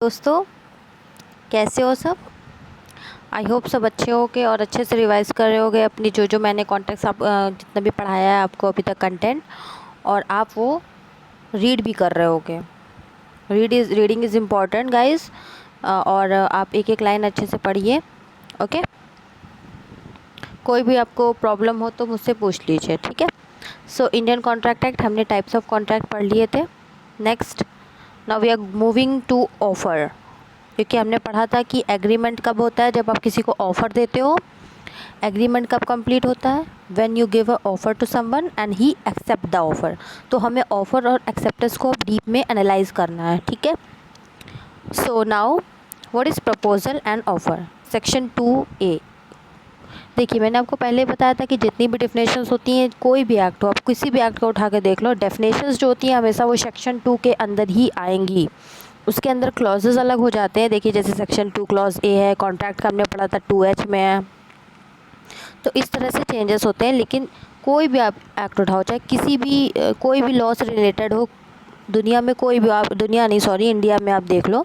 दोस्तों, कैसे हो सब। आई होप सब अच्छे होगे और अच्छे से रिवाइज कर रहे होगे अपनी जो मैंने कॉन्टेक्ट आप जितना भी पढ़ाया है आपको अभी तक कंटेंट, और आप वो रीड भी कर रहे होगे। रीडिंग इज़ इम्पॉर्टेंट गाइस, और आप एक एक लाइन अच्छे से पढ़िए। ओके, कोई भी आपको प्रॉब्लम हो तो मुझसे पूछ लीजिए, ठीक है। सो इंडियन कॉन्ट्रैक्ट एक्ट, हमने टाइप्स ऑफ कॉन्ट्रैक्ट पढ़ लिए थे। Next, now we are moving to offer, क्योंकि हमने पढ़ा था कि एग्रीमेंट कब होता है, जब आप किसी को ऑफ़र देते हो। एग्रीमेंट कब कंप्लीट होता है, when you give a offer to someone and he accept the offer. तो हमें ऑफ़र और एक्सेप्टेंस को डीप में एनालाइज करना है, ठीक है। So now what is proposal and offer, section 2A। देखिए, मैंने आपको पहले बताया था कि जितनी भी डेफिनेशंस होती हैं, कोई भी एक्ट हो, आप किसी भी एक्ट को उठा के देख लो, डेफिनेशंस जो होती हैं हमेशा वो सेक्शन 2 के अंदर ही आएंगी। उसके अंदर क्लॉजेज अलग हो जाते हैं। देखिए, जैसे सेक्शन 2 क्लॉज A है, कॉन्ट्रैक्ट का हमने पढ़ा था 2H में है। तो इस तरह से चेंजेस होते हैं। लेकिन कोई भी आप एक्ट उठाओ, चाहे किसी भी कोई भी लॉ से रिलेटेड हो, दुनिया में कोई भी, आप दुनिया नहीं सॉरी इंडिया में आप देख लो,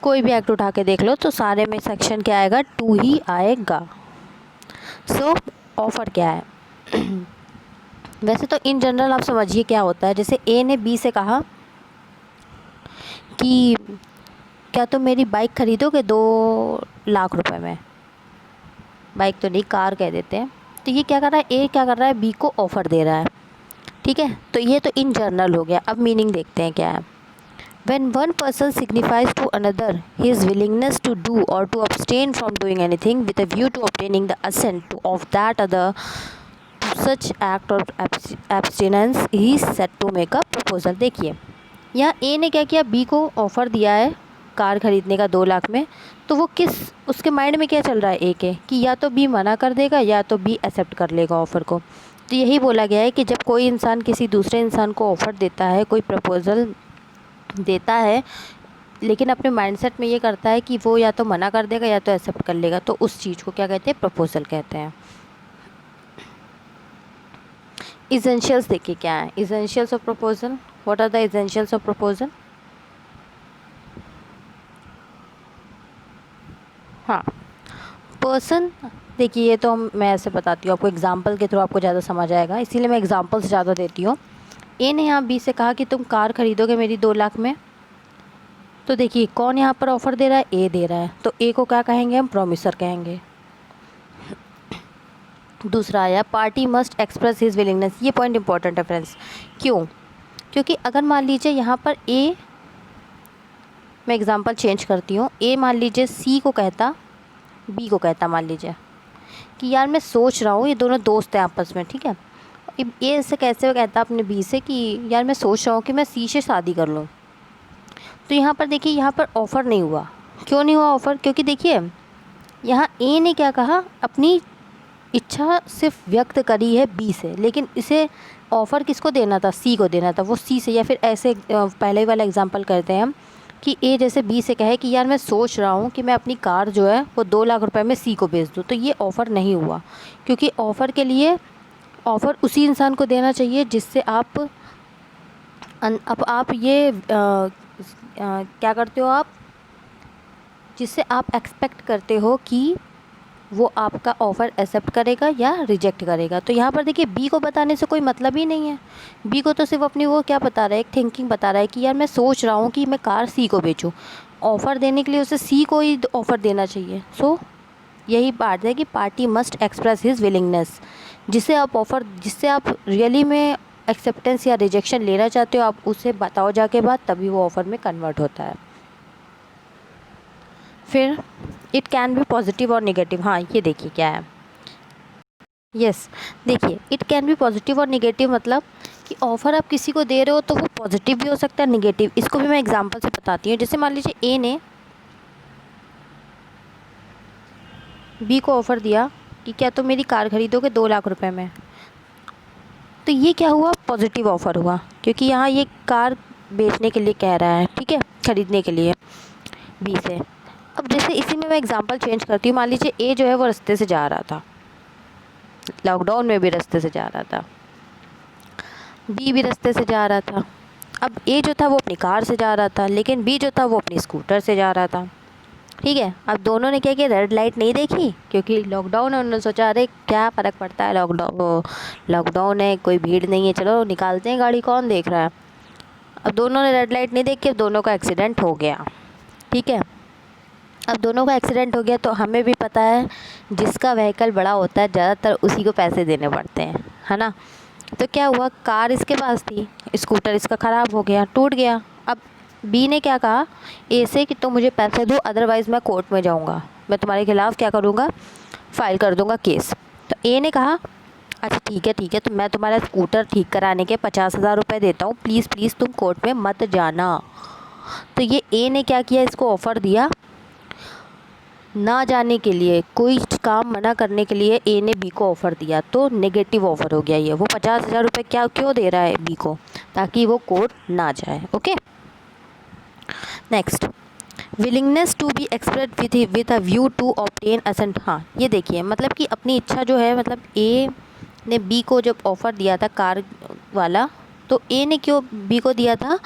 कोई भी एक्ट उठा के देख लो, तो सारे में सेक्शन क्या आएगा, 2 ही आएगा। सो ऑफ़र क्या है वैसे तो इन जनरल आप समझिए क्या होता है। जैसे A ने B से कहा कि क्या तुम मेरी बाइक खरीदोगे 2 लाख रुपए में। बाइक तो नहीं, कार कह देते हैं। तो ये क्या कर रहा है, A क्या कर रहा है, B को ऑफ़र दे रहा है, ठीक है। तो ये तो इन जनरल हो गया। अब मीनिंग देखते हैं क्या है। When one person signifies to another his willingness to do or to abstain from doing anything with a view to obtaining the assent of that other to such act or abstinence, he is set to make a proposal। देखिए, यहाँ A ने क्या किया, B को offer दिया है car खरीदने का 2 लाख में। तो वो किस, उसके माइंड में क्या चल रहा है A के, कि या तो B मना कर देगा या तो B एक्सेप्ट कर लेगा ऑफ़र को। तो यही बोला गया है कि जब कोई इंसान किसी दूसरे इंसान को ऑफ़र देता है, कोई प्रपोज़ल देता है, लेकिन अपने माइंडसेट में ये करता है कि वो या तो मना कर देगा या तो एक्सेप्ट कर लेगा, तो उस चीज़ को क्या कहते हैं, प्रपोजल कहते हैं। इसेंशियल्स देखिए क्या है, essentials of proposal. What are the essentials of proposal. हाँ, पर्सन, देखिए ये तो मैं ऐसे बताती हूँ आपको, एग्जाम्पल के थ्रू आपको ज़्यादा समझ आएगा, इसीलिए मैं एग्जाम्पल से ज़्यादा देती हूँ। ए ने यहाँ बी से कहा कि तुम कार खरीदोगे मेरी 2 लाख में। तो देखिए, कौन यहाँ पर ऑफ़र दे रहा है, ए दे रहा है। तो ए को क्या कहेंगे, हम प्रॉमिसर कहेंगे। दूसरा आया, party must express his willingness. ये पॉइंट इंपॉर्टेंट है फ्रेंड्स। क्यों, क्योंकि अगर मान लीजिए यहाँ पर ए, मैं एग्जांपल चेंज करती हूँ, ए मान लीजिए सी को कहता, बी को कहता, मान लीजिए कि यार मैं सोच रहा हूँ, ये दोनों दोस्त हैं आपस में, ठीक है। ए ऐसे कैसे कहता अपने बी से कि यार मैं सोच रहा हूँ कि मैं सी से शादी कर लूँ। तो यहाँ पर देखिए, यहाँ पर ऑफ़र नहीं हुआ। क्यों नहीं हुआ ऑफ़र, क्योंकि देखिए यहाँ ए ने क्या कहा, अपनी इच्छा सिर्फ व्यक्त करी है बी से, लेकिन इसे ऑफ़र किसको देना था, सी को देना था। वो सी से, या फिर ऐसे पहले वाला एग्जांपल करते हैं हम कि ए जैसे बी से कहे कि यार मैं सोच रहा हूँ कि मैं अपनी कार जो है वो 2 लाख रुपए में सी को बेच दूँ। तो ये ऑफ़र नहीं हुआ, क्योंकि ऑफ़र के लिए ऑफ़र उसी इंसान को देना चाहिए जिससे आप अब आप ये क्या करते हो आप, जिससे आप एक्सपेक्ट करते हो कि वो आपका ऑफ़र एक्सेप्ट करेगा या रिजेक्ट करेगा। तो यहाँ पर देखिए, बी को बताने से कोई मतलब ही नहीं है। बी को तो सिर्फ अपनी वो क्या बता रहा है, एक थिंकिंग बता रहा है कि यार मैं सोच रहा हूँ कि मैं कार सी को बेचूँ। ऑफ़र देने के लिए उसे सी को ही ऑफ़र देना चाहिए। सो यही बात है कि party must express his willingness. जिसे आप ऑफ़र, जिससे आप रियली में एक्सेप्टेंस या रिजेक्शन लेना चाहते हो, आप उसे बताओ जाके बाद, तभी वो ऑफ़र में कन्वर्ट होता है। फिर इट कैन बी पॉजिटिव और नेगेटिव। हाँ, ये देखिए क्या है, यस देखिए, इट कैन बी पॉजिटिव और नेगेटिव, मतलब कि ऑफ़र आप किसी को दे रहे हो तो वो पॉजिटिव भी हो सकता है, नेगेटिव। इसको भी मैं एग्जांपल से बताती हूँ। जैसे मान लीजिए ए ने बी को ऑफ़र दिया कि क्या तुम मेरी कार खरीदोगे 2 लाख रुपए में। तो ये क्या हुआ, पॉजिटिव ऑफ़र हुआ, क्योंकि यहाँ ये कार बेचने के लिए कह रहा है, ठीक है, खरीदने के लिए बी से। अब जैसे इसी में मैं एग्जांपल चेंज करती हूँ। मान लीजिए ए जो है वो रास्ते से जा रहा था, लॉकडाउन में भी रास्ते से जा रहा था, बी भी रास्ते से जा रहा था। अब ए जो था वो अपनी कार से जा रहा था, लेकिन बी जो था वो अपनी स्कूटर से जा रहा था। ठीक है, अब दोनों ने क्या किया, रेड लाइट नहीं देखी, क्योंकि लॉकडाउन है। उन्होंने सोचा अरे क्या फ़र्क पड़ता है, लॉकडाउन है, कोई भीड़ नहीं है, चलो निकालते हैं गाड़ी, कौन देख रहा है। अब दोनों ने रेड लाइट नहीं देखी, अब दोनों का एक्सीडेंट हो गया। ठीक है, अब दोनों का एक्सीडेंट हो गया तो हमें भी पता है जिसका व्हीकल बड़ा होता है ज़्यादातर उसी को पैसे देने पड़ते हैं, है ना। तो क्या हुआ, कार इसके पास थी, स्कूटर इसका ख़राब हो गया, टूट गया। अब बी ने क्या कहा ए से कि तुम मुझे पैसे दो, अदरवाइज़ मैं कोर्ट में जाऊंगा, मैं तुम्हारे खिलाफ़ क्या करूंगा, फ़ाइल कर दूंगा केस। तो ए ने कहा अच्छा ठीक है, तो मैं तुम्हारा स्कूटर ठीक कराने के 50,000 रुपये देता हूँ, प्लीज़ प्लीज़ तुम कोर्ट में मत जाना। तो ये ए ने क्या किया, इसको ऑफ़र दिया ना जाने के लिए, कोई काम मना करने के लिए ए ने बी को ऑफ़र दिया, तो नेगेटिव ऑफ़र हो गया ये। वो 50,000 रुपये क्या क्यों दे रहा है बी को, ताकि वो कोर्ट ना जाए। Okay, next, willingness to be express with a view to obtain assent. हाँ, ये देखिए, मतलब कि अपनी इच्छा जो है, मतलब ए ने बी को जब ऑफ़र दिया था कार वाला, तो ए ने क्यों बी को दिया था,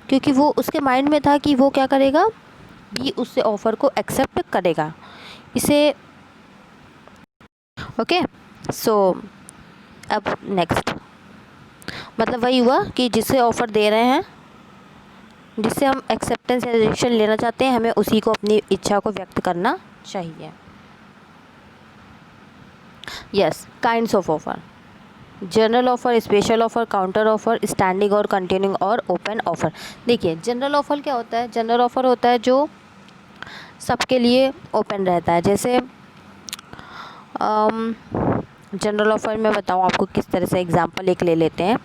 क्योंकि वो उसके माइंड में था कि वो क्या करेगा, बी उससे ऑफ़र को एक्सेप्ट करेगा इसे। ओके, सो अब नेक्स्ट, मतलब वही हुआ कि जिससे ऑफ़र दे रहे हैं, जिससे हम एक्सेप्टेंस या रिजेक्शन लेना चाहते हैं, हमें उसी को अपनी इच्छा को व्यक्त करना चाहिए। Yes, kinds of offer, general offer, special offer, counter offer, standing और कंटिन्यूइंग और ओपन ऑफ़र। देखिए, जनरल ऑफ़र क्या होता है, जनरल ऑफ़र होता है जो सबके लिए ओपन रहता है। जैसे जनरल ऑफ़र में बताऊँ आपको किस तरह से, एग्जांपल एक ले लेते हैं,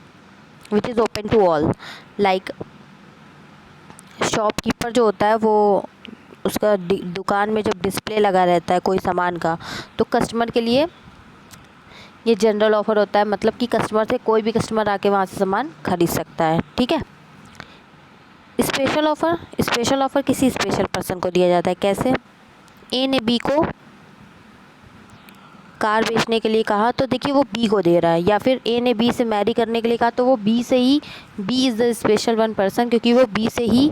which is open to all. Like shopkeeper जो होता है वो उसका दुकान में जब डिस्प्ले लगा रहता है कोई सामान का, तो कस्टमर के लिए ये जनरल ऑफ़र होता है, मतलब कि कस्टमर से कोई भी कस्टमर आके वहाँ से सामान खरीद सकता है। ठीक है, स्पेशल ऑफ़र, स्पेशल ऑफ़र किसी स्पेशल पर्सन को दिया जाता है। कैसे, ए ने बी को कार बेचने के लिए कहा, तो देखिए वो बी को दे रहा है, या फिर ए ने बी से मैरी करने के लिए कहा, तो वो बी से ही, B is the special one person, क्योंकि वो बी से ही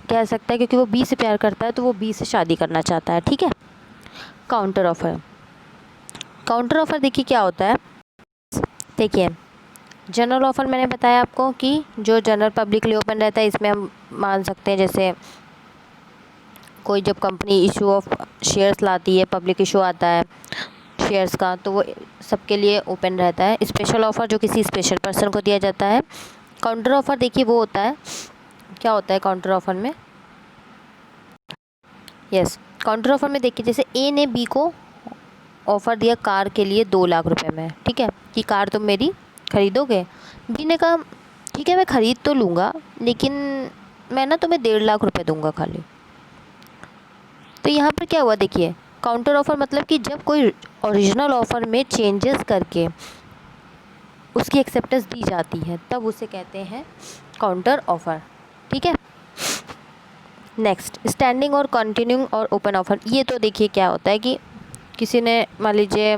कह सकता है, क्योंकि वो बी से प्यार करता है, तो वो बी से शादी करना चाहता है। ठीक है, काउंटर ऑफ़र, काउंटर ऑफ़र देखिए क्या होता है। देखिए, जनरल ऑफ़र मैंने बताया आपको कि जो जनरल पब्लिक के लिए ओपन रहता है, इसमें हम मान सकते हैं जैसे कोई जब कंपनी इशू ऑफ शेयर्स लाती है, पब्लिक इशू आता है शेयर्स का, तो वो सबके लिए ओपन रहता है। स्पेशल ऑफ़र जो किसी स्पेशल पर्सन को दिया जाता है। काउंटर ऑफ़र देखिए वो होता है, क्या होता है काउंटर ऑफ़र में, यस, काउंटर ऑफ़र में देखिए जैसे ए ने बी को ऑफ़र दिया कार के लिए 2 लाख रुपए में, ठीक है, कि कार तुम मेरी ख़रीदोगे। बी ने कहा ठीक है मैं ख़रीद तो लूँगा, लेकिन मैं ना तुम्हें 1.5 लाख रुपए दूँगा खाली। तो यहाँ पर क्या हुआ, देखिए काउंटर ऑफ़र मतलब कि जब कोई ओरिजिनल ऑफ़र में चेंजेस करके उसकी एक्सेप्टेंस दी जाती है, तब उसे कहते हैं काउंटर ऑफ़र। ठीक है, नेक्स्ट, स्टैंडिंग और कंटिन्यूइंग और ओपन ऑफ़र। ये तो देखिए क्या होता है कि किसी ने, मान लीजिए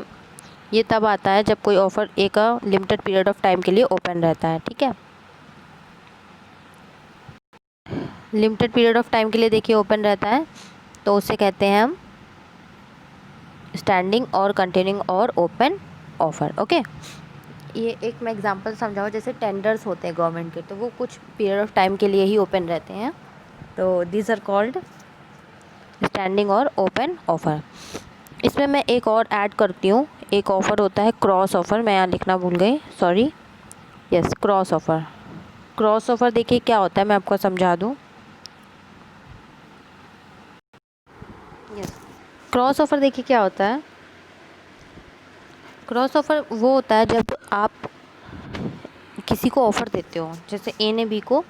ये तब आता है जब कोई ऑफ़र एक लिमिटेड पीरियड ऑफ टाइम के लिए ओपन रहता है। ठीक है, लिमिटेड पीरियड ऑफ टाइम के लिए देखिए ओपन रहता है, तो उसे कहते हैं हम स्टैंडिंग और कंटिन्यूइंग और ओपन ऑफ़र। ओके, ये एक मैं एग्जांपल समझाऊँ, जैसे टेंडर्स होते हैं गवर्नमेंट के, तो वो कुछ पीरियड ऑफ टाइम के लिए ही ओपन रहते हैं, तो दीज आर कॉल्ड स्टैंडिंग और ओपन ऑफ़र। इसमें मैं एक और ऐड करती हूँ, एक ऑफ़र होता है क्रॉस ऑफ़र, मैं यहाँ लिखना भूल गई, sorry, yes, cross offer. Cross offer देखिए क्या होता है, मैं आपको समझा दूँ। यस, क्रॉस ऑफ़र देखिए क्या होता है। क्रॉस ऑफ़र वो होता है जब आप किसी को ऑफ़र देते हो, जैसे ए ने बी को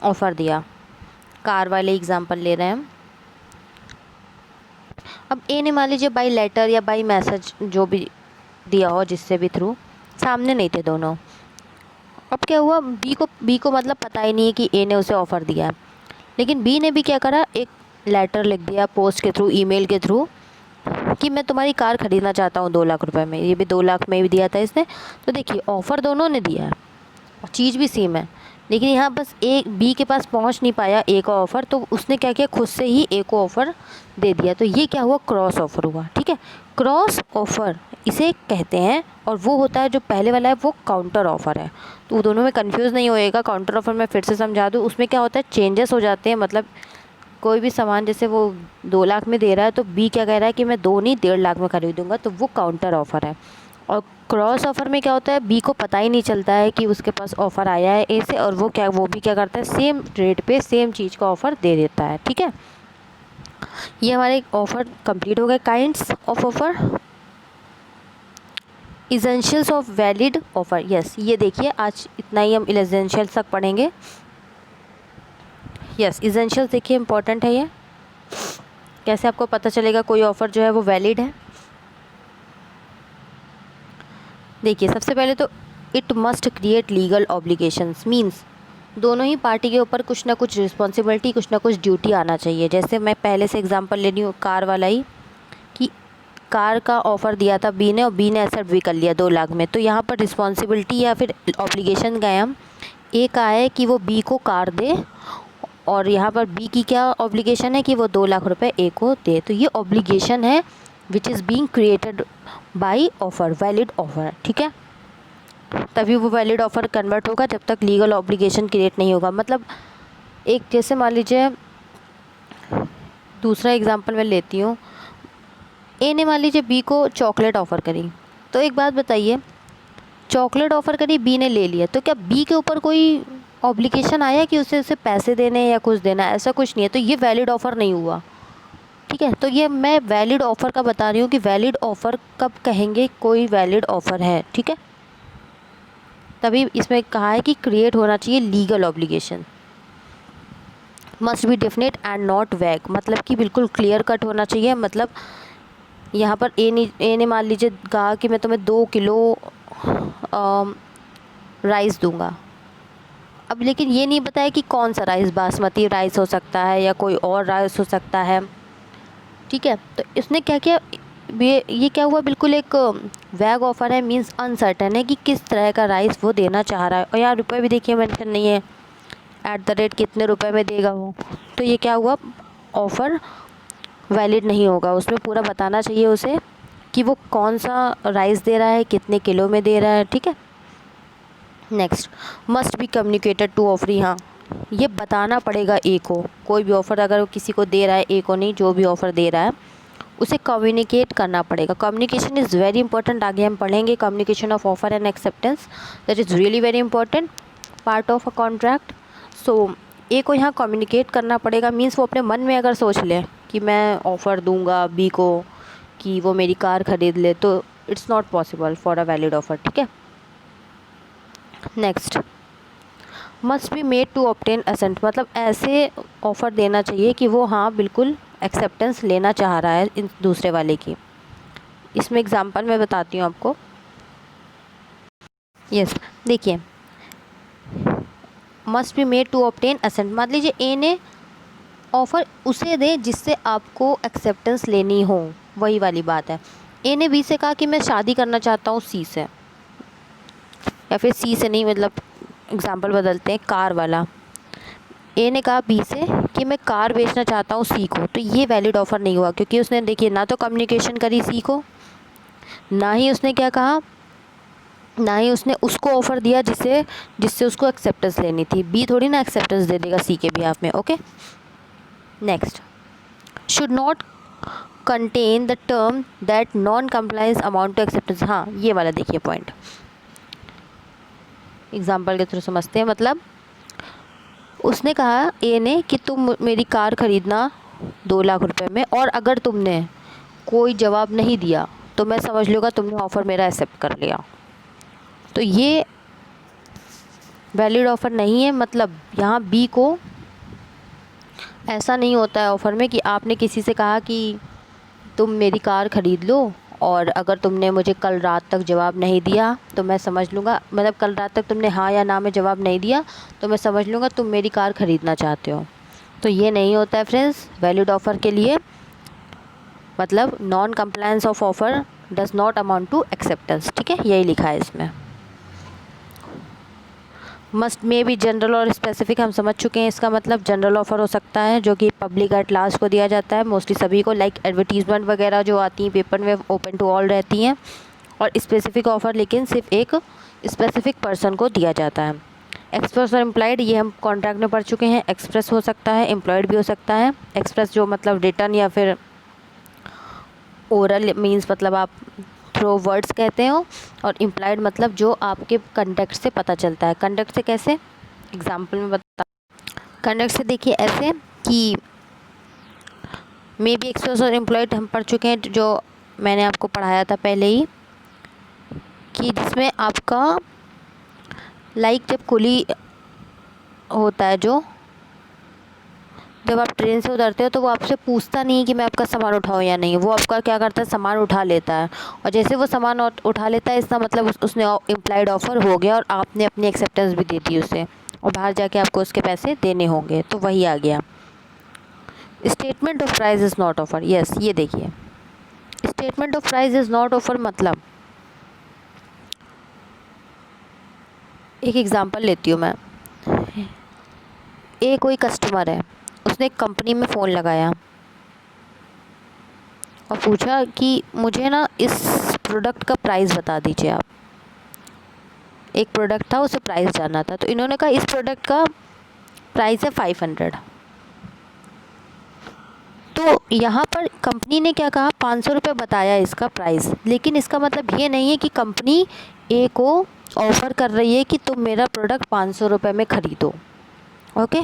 ऑफ़र दिया, कार वाले एग्जांपल ले रहे हैं हम। अब ए ने मान लीजिए बाई लेटर या बाई मैसेज जो भी दिया हो, जिससे भी थ्रू, सामने नहीं थे दोनों। अब क्या हुआ, बी को मतलब पता ही नहीं है कि ए ने उसे ऑफ़र दिया है, लेकिन बी ने भी क्या करा, एक लेटर लिख दिया पोस्ट के थ्रू, ईमेल के थ्रू, कि मैं तुम्हारी कार ख़रीदना चाहता हूँ 2 लाख रुपए में। ये भी 2 लाख में भी दिया था इसने। तो देखिए ऑफ़र दोनों ने दिया है और चीज़ भी सेम है, लेकिन यहाँ बस ए बी के पास पहुँच नहीं पाया ए का ऑफ़र, तो उसने क्या किया, खुद से ही ए को ऑफ़र दे दिया। तो ये क्या हुआ, क्रॉस ऑफ़र हुआ। ठीक है, क्रॉस ऑफ़र इसे कहते हैं। और वो होता है जो पहले वाला है वो काउंटर ऑफ़र है। तो दोनों में कंफ्यूज नहीं होएगा। काउंटर ऑफ़र मैं फिर से समझा दूँ, उसमें क्या होता है, चेंजेस हो जाते हैं। मतलब कोई भी सामान जैसे वो 2 लाख में दे रहा है, तो बी क्या कह रहा है कि मैं 2 नहीं 1.5 लाख में खरीदूंगा, तो वो काउंटर ऑफ़र है। और क्रॉस ऑफ़र में क्या होता है, बी को पता ही नहीं चलता है कि उसके पास ऑफ़र आया है ए से, और वो भी क्या करता है, सेम रेट पे सेम चीज़ का ऑफ़र दे देता है। ठीक है, ये हमारे ऑफ़र कंप्लीट हो गए। Kinds of offer, essentials of valid offer. Yes, ये देखिए आज इतना ही हम इसेंशियल्स तक पढ़ेंगे। यस, इसेंशियल्स देखिए इंपॉर्टेंट है। ये कैसे आपको पता चलेगा कोई ऑफ़र जो है वो वैलिड है। देखिए सबसे पहले तो it must create legal obligations, means दोनों ही पार्टी के ऊपर कुछ ना कुछ रिस्पॉन्सिबिलिटी, कुछ ना कुछ ड्यूटी आना चाहिए। जैसे मैं पहले से एग्जांपल ले रही हूँ कार वाला ही, कि कार का ऑफ़र दिया था बी ने और बी ने एक्सेप्ट भी कर लिया 2 लाख में, तो यहाँ पर रिस्पॉन्सिबिलिटी या फिर ऑब्लिगेशन गए हम, ए का है कि वो बी को कार दे, और यहाँ पर बी की क्या ऑब्लिगेशन है कि वो 2 लाख रुपए ए को दे। तो ये ऑब्लिगेशन है which is being created by offer, valid offer. ठीक है, तभी वो वैलिड ऑफ़र कन्वर्ट होगा जब तक लीगल ऑब्लिगेशन क्रिएट नहीं होगा। मतलब एक जैसे मान लीजिए, दूसरा एग्जांपल मैं लेती हूँ, ए ने मान लीजिए बी को चॉकलेट ऑफ़र करी, तो एक बात बताइए, चॉकलेट ऑफ़र करी, बी ने ले लिया, तो क्या बी के ऊपर कोई ऑब्लिगेशन आया कि उसे पैसे देने या कुछ देना? ऐसा कुछ नहीं है, तो ये वैलिड ऑफ़र नहीं हुआ। ठीक है, तो ये मैं वैलिड ऑफ़र का बता रही हूँ कि वैलिड ऑफ़र कब कहेंगे कोई वैलिड ऑफ़र है। ठीक है, तभी इसमें कहा है कि क्रिएट होना चाहिए legal obligation, must be definite and not वैग, मतलब कि बिल्कुल क्लियर कट होना चाहिए। मतलब यहाँ पर ए ने मान लीजिए कहा कि मैं तुम्हें 2 किलो राइस दूंगा, अब लेकिन ये नहीं बताया कि कौन सा राइस, बासमती राइस हो सकता है या कोई और राइस हो सकता है। ठीक है, तो इसने क्या किया, ये क्या हुआ, बिल्कुल एक वैग ऑफ़र है, मींस अनसर्टेन है कि किस तरह का राइस वो देना चाह रहा है। और यहाँ रुपए भी देखिए मेंशन नहीं है, @ कितने रुपए में देगा वो, तो ये क्या हुआ, ऑफ़र वैलिड नहीं होगा। उसमें पूरा बताना चाहिए उसे कि वो कौन सा राइस दे रहा है, कितने किलो में दे रहा है। ठीक है, next, must be communicated to offeree, हाँ ये बताना पड़ेगा ए को। कोई भी ऑफ़र अगर वो किसी को दे रहा है, ए को नहीं, जो भी ऑफ़र दे रहा है उसे कम्युनिकेट करना पड़ेगा। कम्युनिकेशन इज़ वेरी इंपॉर्टेंट, आगे हम पढ़ेंगे communication of offer and acceptance, that is really very important part of a contract. So A को यहाँ कम्युनिकेट करना पड़ेगा, मीन्स वो अपने मन में अगर सोच ले कि मैं ऑफ़र दूंगा बी को कि वो मेरी कार ख़रीद ले, तो it's not possible for a valid offer. ठीक है, next, must be made to obtain assent, मतलब ऐसे ऑफ़र देना चाहिए कि वो हाँ बिल्कुल एक्सेप्टेंस लेना चाह रहा है इन दूसरे वाले की। इसमें एग्जांपल मैं बताती हूँ आपको। यस, देखिए, must be made to obtain assent, मान लीजिए ए ने ऑफ़र उसे दे जिससे आपको एक्सेप्टेंस लेनी हो, वही वाली बात है। ए ने बी से कहा कि मैं शादी करना चाहता हूँ सी से, या फिर सी से नहीं, मतलब एग्जांपल बदलते हैं, कार वाला। ए ने कहा बी से कि मैं कार बेचना चाहता हूँ सी को, तो ये वैलिड ऑफ़र नहीं हुआ, क्योंकि उसने देखिए ना तो कम्युनिकेशन करी सी को, ना ही उसने क्या कहा, ना ही उसने उसको ऑफ़र दिया जिससे उसको एक्सेप्टेंस लेनी थी। बी थोड़ी ना एक्सेप्टेंस दे देगा सी के बिहाफ में। Okay, next, should not contain the term that non compliance amount to acceptance, हाँ ये वाला देखिए पॉइंट, एग्जाम्पल के थ्रू समझते हैं। मतलब उसने कहा ए ने कि तुम मेरी कार ख़रीदना 2 लाख रुपए में, और अगर तुमने कोई जवाब नहीं दिया तो मैं समझ लूँगा तुमने ऑफ़र मेरा एक्सेप्ट कर लिया। तो ये वैलिड ऑफ़र नहीं है। मतलब यहाँ बी को ऐसा नहीं होता है ऑफ़र में कि आपने किसी से कहा कि तुम मेरी कार ख़रीद लो, और अगर तुमने मुझे कल रात तक जवाब नहीं दिया तो मैं समझ लूँगा, मतलब कल रात तक तुमने हाँ या ना में जवाब नहीं दिया तो मैं समझ लूँगा तुम मेरी कार ख़रीदना चाहते हो। तो ये नहीं होता है फ्रेंड्स वैलिड ऑफ़र के लिए। मतलब non compliance of offer does not amount to acceptance. ठीक है, यही लिखा है इसमें। मस्ट में भी जनरल और स्पेसिफिक हम समझ चुके हैं। इसका मतलब जनरल ऑफ़र हो सकता है जो कि पब्लिक एट लार्ज को दिया जाता है, मोस्टली सभी को, लाइक एडवर्टीज़मेंट वगैरह जो आती हैं पेपर में, ओपन टू ऑल रहती हैं। और स्पेसिफिक ऑफ़र लेकिन सिर्फ एक स्पेसिफिक पर्सन को दिया जाता है। एक्सप्रेस और एम्प्लॉयड ये हम कॉन्ट्रैक्ट में पढ़ चुके हैं। एक्सप्रेस हो सकता है, एम्प्लॉयड भी हो सकता है। एक्सप्रेस जो मतलब रिटर्न या फिर ओरल मीन्स मतलब आप थ्रो वर्ड्स कहते हो, और इम्प्लाइड मतलब जो आपके कंटेक्स्ट से पता चलता है। कंटेक्स्ट से कैसे, एग्जाम्पल में बता। कंटेक्स्ट से देखिए ऐसे कि मे बी एक्सप्रेस और एम्प्लॉयड हम पढ़ चुके हैं, जो मैंने आपको पढ़ाया था पहले ही, कि जिसमें आपका लाइक जब कुली होता है, जो जब आप ट्रेन से उतरते हो तो वो आपसे पूछता नहीं कि मैं आपका सामान उठाऊँ या नहीं, वो आपका क्या करता है, सामान उठा लेता है। और जैसे वो सामान उठा लेता है, इसका मतलब उसने इम्प्लाइड ऑफ़र हो गया और आपने अपनी एक्सेप्टेंस भी दे दी उसे, और बाहर जाके आपको उसके पैसे देने होंगे, तो वही आ गया। Statement of price is not offer. Yes, ये देखिए, statement of price is not offer मतलब, एक एग्ज़ाम्पल लेती हूँ मैं। कोई कस्टमर है, उसने एक कंपनी में फ़ोन लगाया और पूछा कि मुझे ना इस प्रोडक्ट का प्राइस बता दीजिए आप। एक प्रोडक्ट था, उसे प्राइस जानना था, तो इन्होंने कहा इस प्रोडक्ट का प्राइस है 500। तो यहाँ पर कंपनी ने क्या कहा, 500 रुपये बताया इसका प्राइस, लेकिन इसका मतलब ये नहीं है कि कंपनी ए को ऑफ़र कर रही है कि तुम मेरा प्रोडक्ट 500 रुपये में ख़रीदो। ओके,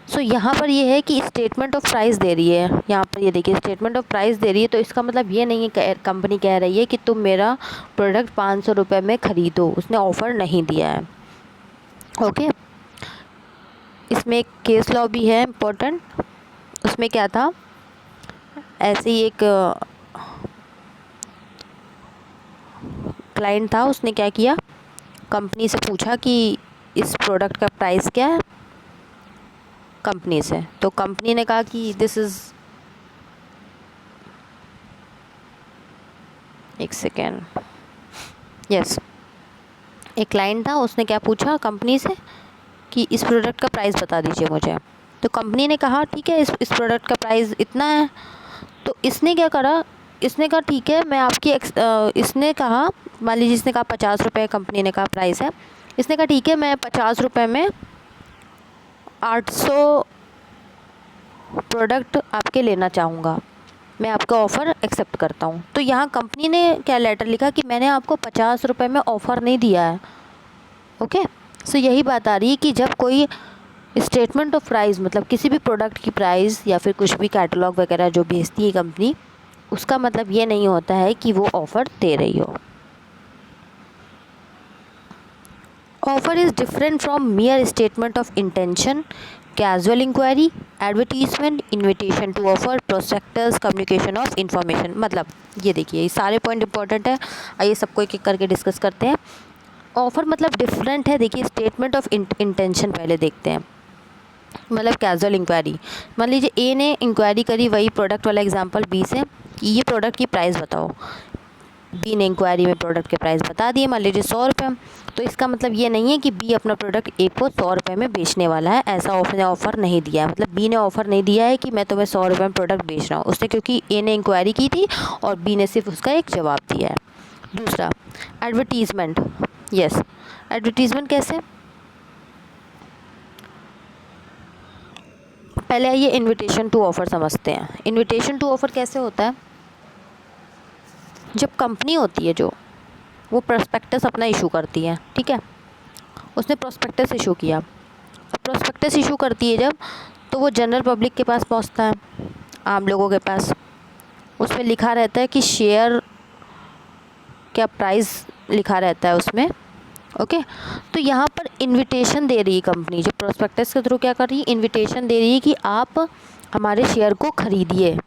सो यहाँ पर ये है कि स्टेटमेंट ऑफ प्राइस दे रही है, यहाँ पर ये देखिए स्टेटमेंट ऑफ प्राइस दे रही है, तो इसका मतलब ये नहीं है कंपनी कह रही है कि तुम मेरा प्रोडक्ट 500 रुपये में ख़रीदो, उसने ऑफ़र नहीं दिया है। ओके, इसमें एक केस लॉ भी है इम्पोर्टेंट। उसमें क्या था, ऐसे ही एक क्लाइंट था, उसने क्या किया, कंपनी से पूछा कि इस प्रोडक्ट का प्राइस क्या है कंपनी से। तो कंपनी ने कहा कि दिस इज़, एक सेकेंड, यस, एक क्लाइंट था, उसने क्या पूछा कंपनी से कि इस प्रोडक्ट का प्राइस बता दीजिए मुझे। तो कंपनी ने कहा ठीक है, इस प्रोडक्ट का प्राइस इतना है। तो इसने क्या करा, इसने कहा ठीक है मैं आपकी इसने कहा, मान लीजिए इसने कहा 50 रुपये कंपनी ने कहा प्राइस है, इसने कहा ठीक है मैं 50 रुपये में 800 प्रोडक्ट आपके लेना चाहूँगा, मैं आपका ऑफ़र एक्सेप्ट करता हूँ। तो यहाँ कंपनी ने क्या लेटर लिखा कि मैंने आपको 50 रुपये में ऑफ़र नहीं दिया है। ओके, सो यही बात आ रही है कि जब कोई स्टेटमेंट ऑफ प्राइस मतलब किसी भी प्रोडक्ट की प्राइस या फिर कुछ भी कैटलॉग वगैरह जो भेजती है कंपनी, उसका मतलब ये नहीं होता है कि वो ऑफ़र दे रही हो। Offer is different from mere statement of intention, casual inquiry, advertisement, invitation to offer, prospectus, communication of information. मतलब ये देखिए, ये सारे पॉइंट इंपॉर्टेंट है, आइए सबको एक एक करके डिस्कस करते हैं। ऑफ़र मतलब डिफरेंट है, देखिए स्टेटमेंट ऑफ इंटेंशन पहले देखते हैं, मतलब कैजुअल इंक्वायरी। मान लीजिए ए ने इंक्वायरी करी, वही प्रोडक्ट वाला एग्जांपल बी से, कि ये प्रोडक्ट की प्राइस बताओ। बी ने इंक्वायरी में प्रोडक्ट के प्राइस बता दिए, मान लीजिए 100 रुपये। तो इसका मतलब ये नहीं है कि बी अपना प्रोडक्ट ए को 100 रुपये में बेचने वाला है, ऐसा ऑफ़र नहीं दिया है। मतलब बी ने ऑफ़र नहीं दिया है कि मैं तुम्हें 100 रुपये में प्रोडक्ट बेच रहा हूँ, उसने, क्योंकि ए ने इंक्वायरी की थी और बी ने सिर्फ उसका एक जवाब दिया है। दूसरा, एडवर्टीज़मेंट। यस, एडवर्टीज़मेंट कैसे, पहले आइए इनविटेशन टू ऑफ़र समझते हैं। इनविटेशन टू ऑफ़र कैसे होता है, जब कंपनी होती है जो, वो प्रोस्पेक्टस अपना इशू करती है, ठीक है, उसने प्रोस्पेक्टस इशू किया। अब प्रोस्पेक्टस इशू करती है जब, तो वो जनरल पब्लिक के पास पहुंचता है, आम लोगों के पास। उसमें लिखा रहता है कि शेयर क्या प्राइस लिखा रहता है उसमें। ओके, तो यहाँ पर इनविटेशन दे रही है कंपनी, जो प्रोस्पेक्टस के थ्रू क्या कर रही है, इनविटेशन दे रही है कि आप हमारे शेयर को ख़रीदिए।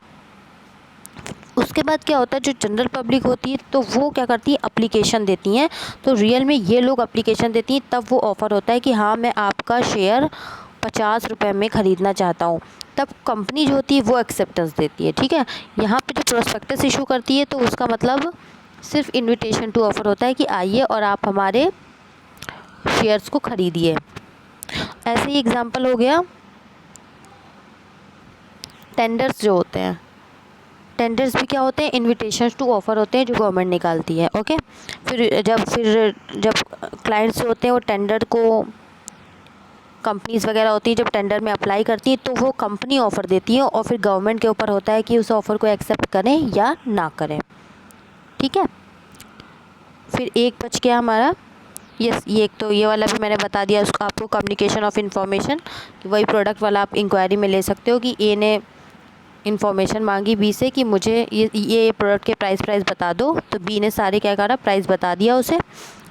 उसके बाद क्या होता है, जो जनरल पब्लिक होती है तो वो क्या करती है, एप्लीकेशन देती हैं। तो रियल में ये लोग एप्लीकेशन देती हैं, तब वो ऑफ़र होता है कि हाँ मैं आपका शेयर 50 रुपये में ख़रीदना चाहता हूँ, तब कंपनी जो होती है वो एक्सेप्टेंस देती है। ठीक है, यहाँ पे जो प्रोस्पेक्टस इशू करती है तो उसका मतलब सिर्फ इनविटेशन टू ऑफ़र होता है कि आइए और आप हमारे शेयर्स को ख़रीदिए। ऐसे ही एग्जांपल हो गया टेंडर्स जो होते हैं। टेंडर्स भी क्या होते हैं, इनविटेशंस टू ऑफ़र होते हैं जो गवर्नमेंट निकालती है। ओके, फिर जब क्लाइंट्स जो होते हैं वो टेंडर को, कंपनीज़ वगैरह होती हैं जब टेंडर में अप्लाई करती हैं तो वो कंपनी ऑफ़र देती है और फिर गवर्नमेंट के ऊपर होता है कि उस ऑफ़र को एक्सेप्ट करें या ना करें। ठीक है, फिर एक बच गया हमारा, ये एक तो ये वाला भी मैंने बता दिया उसको आपको, कम्युनिकेशन ऑफ इंफॉर्मेशन, कि वही प्रोडक्ट वाला आप इंक्वायरी में ले सकते हो कि ए ने इन्फॉर्मेशन मांगी बी से कि मुझे ये प्रोडक्ट के प्राइस बता दो, तो बी ने सारे क्या करा, प्राइस बता दिया उसे।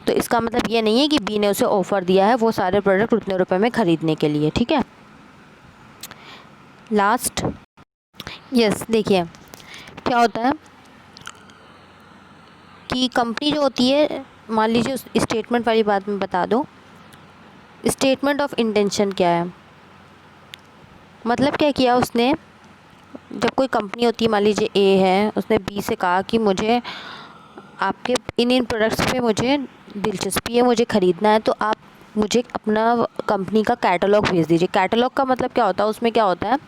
तो इसका मतलब ये नहीं है कि बी ने उसे ऑफ़र दिया है वो सारे प्रोडक्ट उतने रुपए में ख़रीदने के लिए। ठीक है, लास्ट यस, देखिए क्या होता है कि कंपनी जो होती है, मान लीजिए उस स्टेटमेंट वाली बात में बता दो, स्टेटमेंट ऑफ इंटेंशन क्या है, मतलब क्या किया उसने, जब कोई कंपनी होती है, मान लीजिए ए है, उसने बी से कहा कि मुझे आपके इन प्रोडक्ट्स पे मुझे दिलचस्पी है, मुझे ख़रीदना है, तो आप मुझे अपना कंपनी का कैटलॉग भेज दीजिए। कैटलॉग का मतलब क्या होता है, उसमें क्या होता है,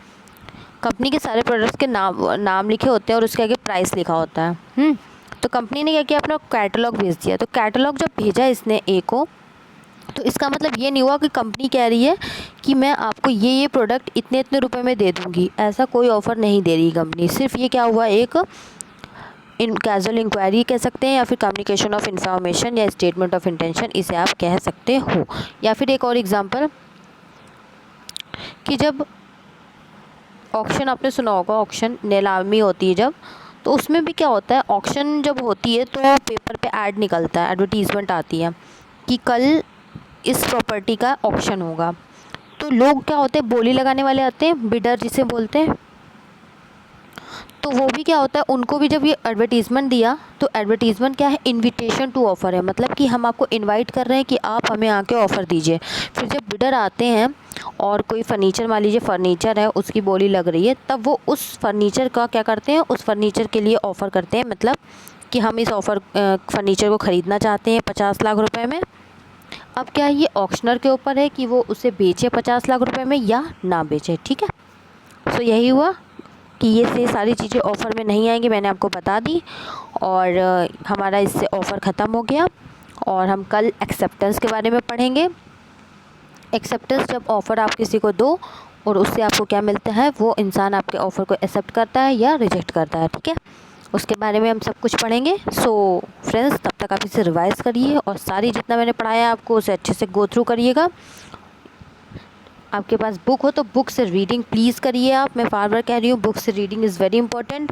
कंपनी के सारे प्रोडक्ट्स के नाम लिखे होते हैं और उसके आगे प्राइस लिखा होता है। तो कंपनी ने क्या किया, अपना कैटलॉग भेज दिया। तो कैटलॉग जब भेजा इसने ए को, तो इसका मतलब ये नहीं हुआ कि कंपनी कह रही है कि मैं आपको ये प्रोडक्ट इतने इतने रुपए में दे दूँगी, ऐसा कोई ऑफ़र नहीं दे रही कंपनी। सिर्फ ये क्या हुआ, एक कैजुअल इंक्वायरी कह सकते हैं, या फिर कम्युनिकेशन ऑफ इंफॉर्मेशन या स्टेटमेंट ऑफ इंटेंशन इसे आप कह सकते हो। या फिर एक और एग्जांपल कि जब ऑक्शन, आपने सुना होगा ऑक्शन, नीलामी होती है जब, तो उसमें भी क्या होता है, ऑक्शन जब होती है तो पेपर पे ऐड निकलता है, एडवर्टीज़मेंट आती है कि कल इस प्रॉपर्टी का ऑक्शन होगा। तो लोग क्या होते हैं, बोली लगाने वाले आते हैं, बिडर जिसे बोलते हैं। तो वो भी क्या होता है, उनको भी जब ये एडवर्टीज़मेंट दिया, तो एडवर्टीज़मेंट क्या है, इनविटेशन टू ऑफ़र है, मतलब कि हम आपको इनवाइट कर रहे हैं कि आप हमें आके ऑफ़र दीजिए। फिर जब बिडर आते हैं और कोई फर्नीचर, मान लीजिए फर्नीचर है, उसकी बोली लग रही है, तब वो उस फर्नीचर का क्या करते हैं, उस फर्नीचर के लिए ऑफ़र करते हैं, मतलब कि हम इस ऑफ़र फर्नीचर को ख़रीदना चाहते हैं 50 लाख रुपए में। अब क्या ये ऑक्शनर के ऊपर है कि वो उसे बेचे 50 लाख रुपए में या ना बेचे। ठीक है, तो यही हुआ कि ये से सारी चीज़ें ऑफ़र में नहीं आएंगी, मैंने आपको बता दी, और हमारा इससे ऑफ़र ख़त्म हो गया। और हम कल एक्सेप्टेंस के बारे में पढ़ेंगे। एक्सेप्टेंस, जब ऑफ़र आप किसी को दो और उससे आपको क्या मिलता है, वो इंसान आपके ऑफ़र को एक्सेप्ट करता है या रिजेक्ट करता है। ठीक है, उसके बारे में हम सब कुछ पढ़ेंगे। सो फ्रेंड्स, तब तक आप इसे रिवाइज़ करिए और सारी जितना मैंने पढ़ाया आपको उसे अच्छे से गो थ्रू करिएगा। आपके पास बुक हो तो बुक से रीडिंग प्लीज़ करिए आप, मैं बार बार कह रही हूँ, बुक से reading is very important.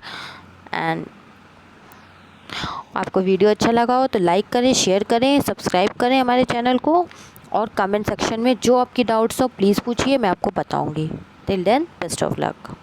And आपको वीडियो अच्छा लगा हो तो लाइक करें, शेयर करें, सब्सक्राइब करें हमारे चैनल को, और कमेंट सेक्शन में जो आपकी डाउट्स हो प्लीज़ पूछिए, मैं आपको बताऊँगी। Till then, best of luck.